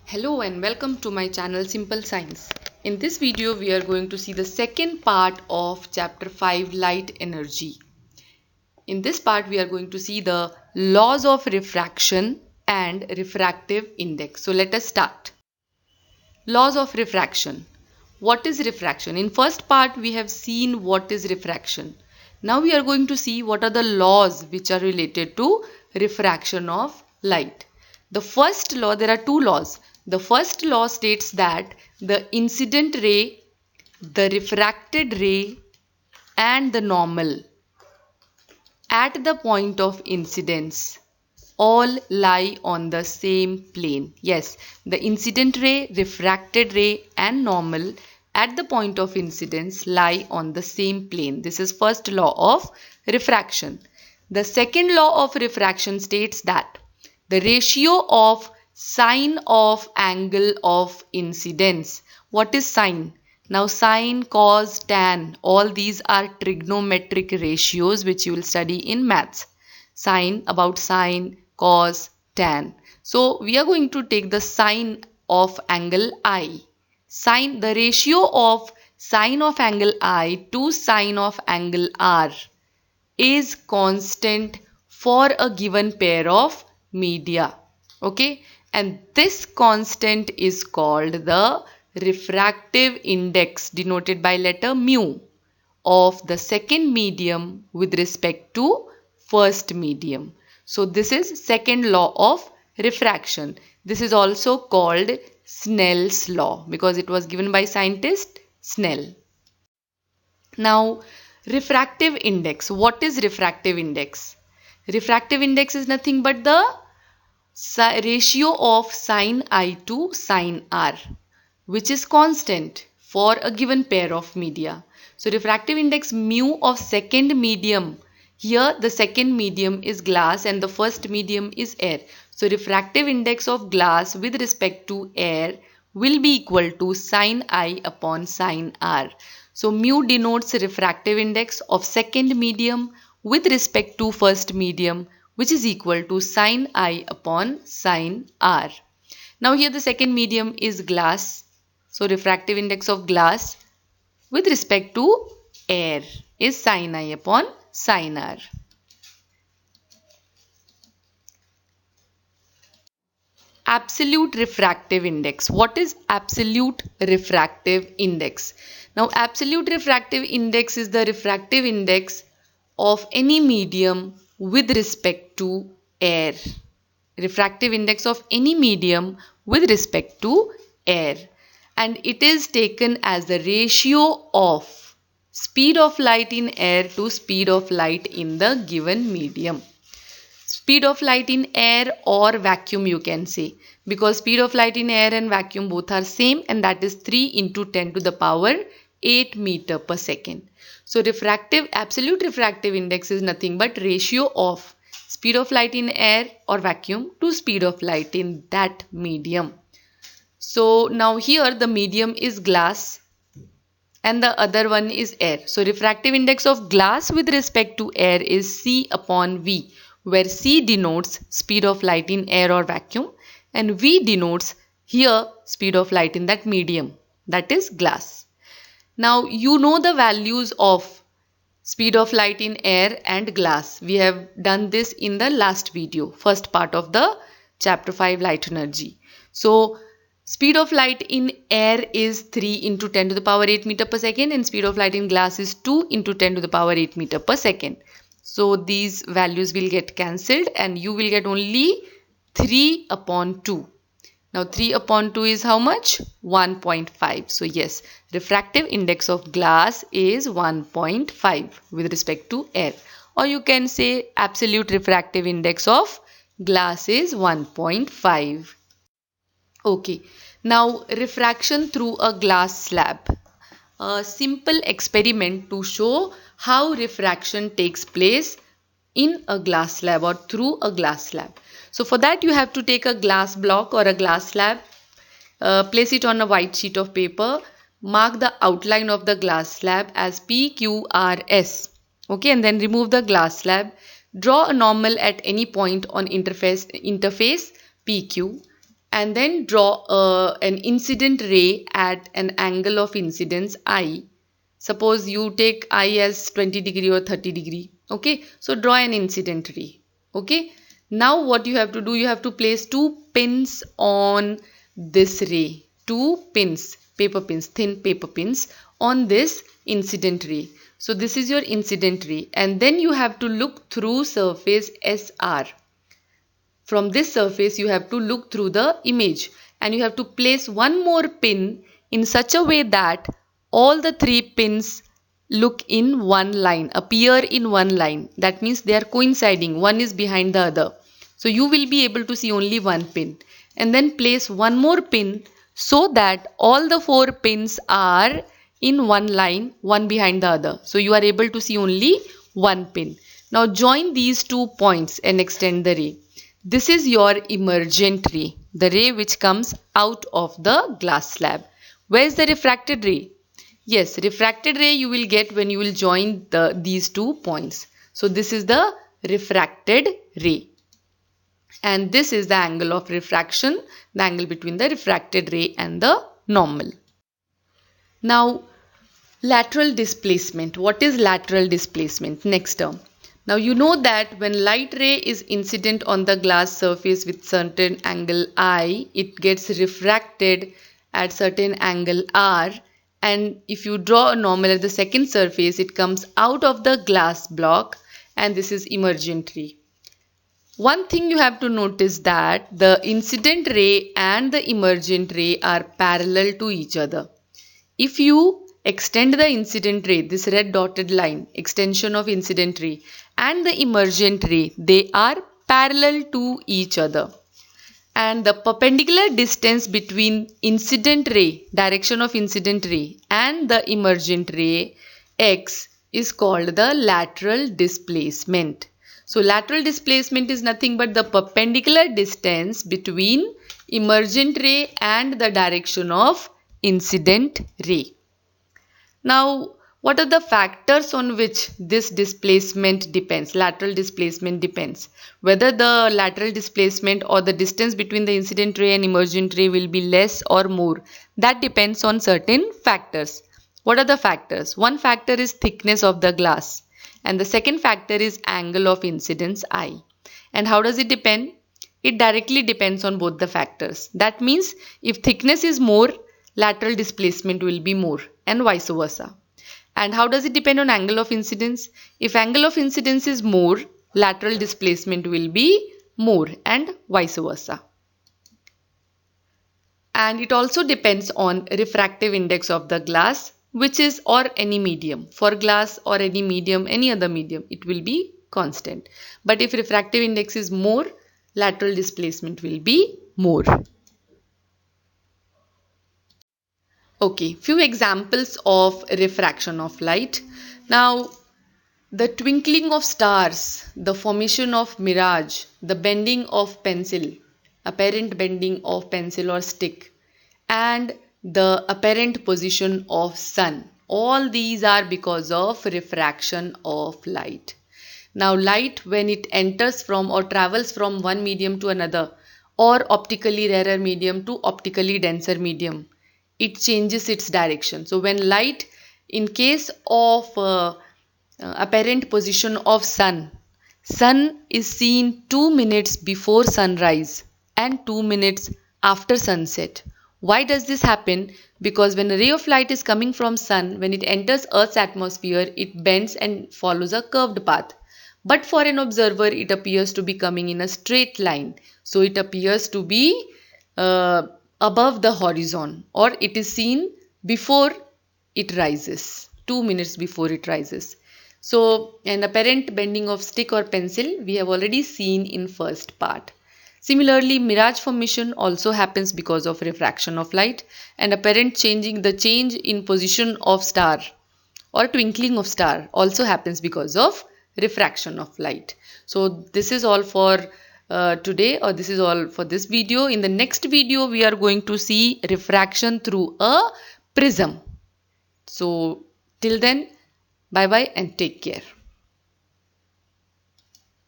Hello and welcome to my channel Simple Science. In this video we are going to see the second part of chapter 5 light energy. In this part we are going to see the laws of refraction and refractive index. So let us start. Laws of refraction. What is refraction? In first part we have seen what is refraction. Now we are going to see what are the laws which are related to refraction of light. The first law, there are two laws. The first law states that the incident ray, the refracted ray and the normal at the point of incidence all lie on the same plane. Yes, the incident ray, refracted ray and normal at the point of incidence lie on the same plane. This is first law of refraction. The second law of refraction states that the ratio of sine of angle of incidence. What is sine? Now sine, cos, tan, all these are trigonometric ratios which you will study in maths. Sine, about sine, cos, tan. So we are going to take the sine of angle I. Sine, the ratio of sine of angle I to sine of angle R is constant for a given pair of media. Okay, and this constant is called the refractive index, denoted by letter mu, of the second medium with respect to first medium. So this is second law of refraction. This is also called Snell's law because it was given by scientist Snell. Now, refractive index. What is refractive index? Refractive index is nothing but the ratio of sine I to sine R, which is constant for a given pair of media. So refractive index mu of second medium. Here the second medium is glass and the first medium is air. So refractive index of glass with respect to air will be equal to sine I upon sine R. So mu denotes refractive index of second medium with respect to first medium, which is equal to sine I upon sine R. Now here the second medium is glass. So refractive index of glass with respect to air is sine I upon sine R. Absolute refractive index. What is absolute refractive index? Now absolute refractive index is the refractive index of any medium with respect to air. Refractive index of any medium with respect to air, and it is taken as the ratio of speed of light in air to speed of light in the given medium. Speed of light in air or vacuum, you can say, because speed of light in air and vacuum both are same, and that is 3 into 10 to the power 8 meter per second. So absolute refractive index is nothing but ratio of speed of light in air or vacuum to speed of light in that medium. So now here the medium is glass and the other one is air. So refractive index of glass with respect to air is C upon V, where C denotes speed of light in air or vacuum and V denotes here speed of light in that medium, that is glass. Now you know the values of speed of light in air and glass. We have done this in the last video, first part of the chapter 5 light energy. So speed of light in air is 3 into 10 to the power 8 meter per second and speed of light in glass is 2 into 10 to the power 8 meter per second. So these values will get cancelled and you will get only 3 upon 2. Now 3 upon 2 is how much? 1.5. So yes, refractive index of glass is 1.5 with respect to air. Or you can say absolute refractive index of glass is 1.5. Okay, now refraction through a glass slab. A simple experiment to show how refraction takes place in a glass slab or through a glass slab. So for that you have to take a glass block or a glass slab, place it on a white sheet of paper, mark the outline of the glass slab as PQRS. Okay, and then remove the glass slab, draw a normal at any point on interface PQ, and then draw an incident ray at an angle of incidence I. Suppose you take I as 20 degree or 30 degree. Okay, so draw an incident ray. Okay, now what you have to do, you have to place 2 pins on this ray. 2 pins, paper pins, thin paper pins on this incident ray. So this is your incident ray, and then you have to look through surface SR. From this surface you have to look through the image, and you have to place one more pin in such a way that all the 3 pins look in one line, appear in one line. That means they are coinciding, one is behind the other. So you will be able to see only one pin, and then place one more pin so that all the 4 pins are in one line, one behind the other. So you are able to see only one pin. Now join these 2 points and extend the ray. This is your emergent ray, the ray which comes out of the glass slab. Where is the refracted ray? Yes, refracted ray you will get when you will join these 2 points. So this is the refracted ray. And this is the angle of refraction, the angle between the refracted ray and the normal. Now, lateral displacement. What is lateral displacement? Next term. Now you know that when light ray is incident on the glass surface with certain angle I, it gets refracted at certain angle R, and if you draw a normal at the second surface, it comes out of the glass block, and this is emergent ray. One thing you have to notice that the incident ray and the emergent ray are parallel to each other. If you extend the incident ray, this red dotted line, extension of incident ray, and the emergent ray, they are parallel to each other. And the perpendicular distance between incident ray, direction of incident ray, and the emergent ray x is called the lateral displacement. So lateral displacement is nothing but the perpendicular distance between emergent ray and the direction of incident ray. Now, what are the factors on which this displacement depends? Lateral displacement depends. Whether the lateral displacement or the distance between the incident ray and emergent ray will be less or more, that depends on certain factors. What are the factors? One factor is thickness of the glass, and the second factor is angle of incidence I. And how does it depend? It directly depends on both the factors. That means if thickness is more, lateral displacement will be more, and vice versa. And how does it depend on angle of incidence? If angle of incidence is more, lateral displacement will be more, and vice versa. And it also depends on refractive index of the glass, which is or any medium. For glass or any medium, any other medium, it will be constant. But if refractive index is more, lateral displacement will be more. Okay, few examples of refraction of light. Now, the twinkling of stars, the formation of mirage, the bending of pencil, apparent bending of pencil or stick, and the apparent position of sun. All these are because of refraction of light. Now, light, when it enters from or travels from one medium to another, or optically rarer medium to optically denser medium, it changes its direction. So when light, in case of apparent position of sun is seen 2 minutes before sunrise and 2 minutes after sunset. Why does this happen? Because when a ray of light is coming from sun, when it enters Earth's atmosphere, it bends and follows a curved path. But for an observer, it appears to be coming in a straight line. So it appears to be above the horizon, or it is seen before it rises, 2 minutes before it rises. So an apparent bending of stick or pencil we have already seen in first part. Similarly, mirage formation also happens because of refraction of light, and apparent change in position of star or twinkling of star also happens because of refraction of light. So this is all for today, or this is all for this video. In the next video we are going to see refraction through a prism. So till then, bye bye and take care.